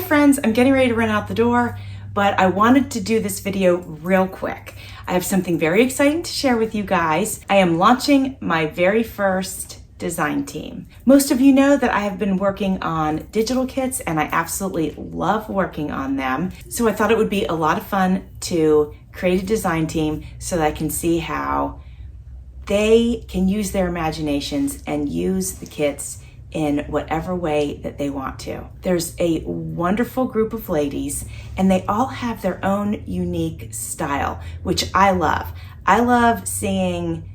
friends, I'm getting ready to run out the door, but I wanted to do this video real quick. I have something very exciting to share with you guys. I am launching my very first design team. Most of you know that I have been working on digital kits and I absolutely love working on them. So I thought it would be a lot of fun to create a design team so that I can see how they can use their imaginations and use the kits in whatever way that they want to. There's a wonderful group of ladies and they all have their own unique style, which I love. I love seeing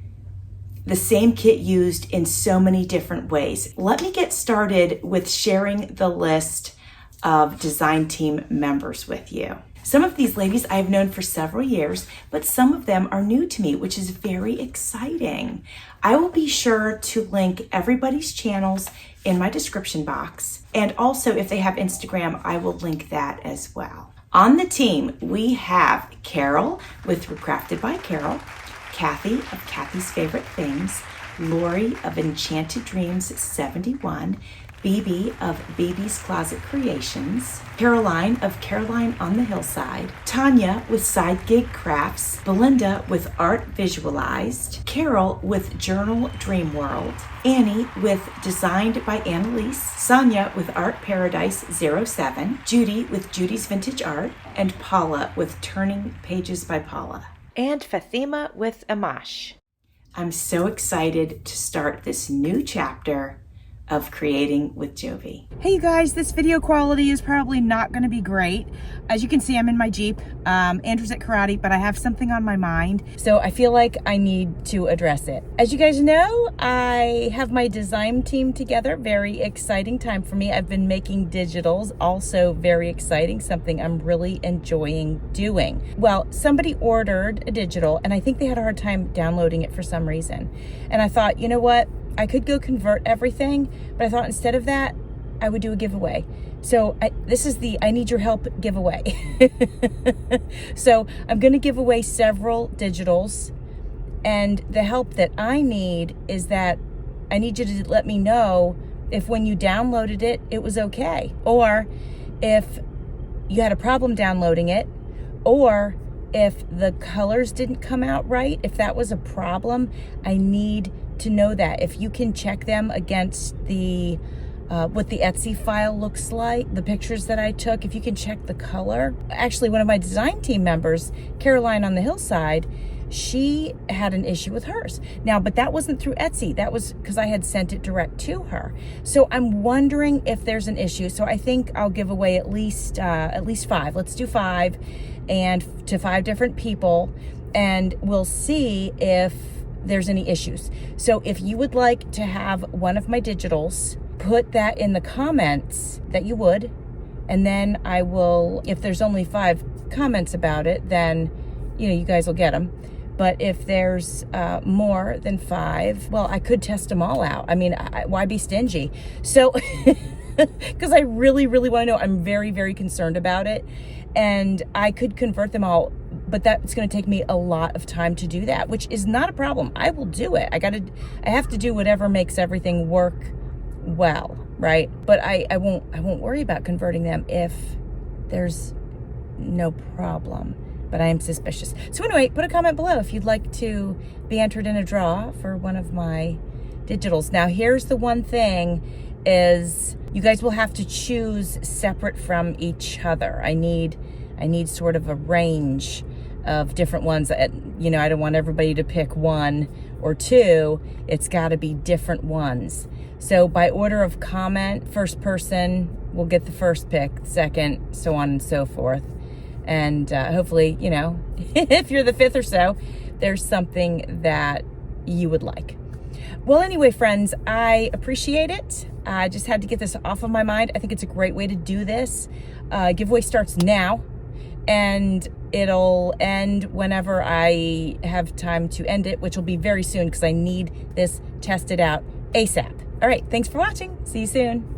the same kit used in so many different ways. Let me get started with sharing the list of design team members with you. Some of these ladies I've known for several years, but some of them are new to me, which is very exciting. I will be sure to link everybody's channels in my description box. And also if they have Instagram, I will link that as well. On the team, we have Carol with Recrafted by Carol, Kathy of Kathy's Favorite Things, Lori of Enchanted Dreams 71, BB of BB's Closet Creations, Caroline of Caroline on the Hillside, Tanya with Side Gig Crafts, Belinda with Art Visualized, Carol with Journal Dream World, Annie with Designed by Annalise, Sonia with Art Paradise 07, Judy with Judy's Vintage Art, and Paula with Turning Pages by Paula. And Fatima with Amash. I'm so excited to start this new chapter of Creating with Jovi. Hey you guys, this video quality is probably not going to be great. As you can see, I'm in my Jeep. Andrew's at karate, but I have something on my mind, so I feel like I need to address it. As you guys know, I have my design team together. Very exciting time for me. I've been making digitals, also very exciting, something I'm really enjoying doing. Well, somebody ordered a digital and I think they had a hard time downloading it for some reason. And I thought, you know what? I could go convert everything, but I thought instead of that, I would do a giveaway. So this is the I need your help giveaway. So I'm going to give away several digitals, and the help that I need is that I need you to let me know if when you downloaded it, it was okay, or if you had a problem downloading it, or if the colors didn't come out right, if that was a problem. I need to know that. If you can check them against the what the Etsy file looks like, the pictures that I took, if you can check the color. Actually, one of my design team members, Caroline on the Hillside, she had an issue with hers. Now, but that wasn't through Etsy. That was because I had sent it direct to her. So I'm wondering if there's an issue. So I think I'll give away at least 5. Let's do 5, and to 5 different people, and we'll see if there's any issues. So if you would like to have one of my digitals, put that in the comments that you would, and then I will, if there's only 5 comments about it, then you guys will get them. But if there's more than 5, well, I could test them all out. I mean, why be stingy? So because I really want to know. I'm very, very concerned about it, and I could convert them all, but that's going to take me a lot of time to do that, which is not a problem. I will do it. I have to do whatever makes everything work well, right? But I won't worry about converting them if there's no problem, but I am suspicious. So anyway, put a comment below if you'd like to be entered in a draw for one of my digitals. Now, here's the one thing is you guys will have to choose separate from each other. I need sort of a range of different ones. I don't want everybody to pick 1 or 2. It's got to be different ones. So by order of comment, first person will get the first pick, second, so on and so forth. And hopefully, if you're the 5th or so, there's something that you would like. Well, anyway, friends, I appreciate it. I just had to get this off of my mind. I think it's a great way to do this. Giveaway starts now, and it'll end whenever I have time to end it, which will be very soon because I need this tested out ASAP. All right, thanks for watching. See you soon.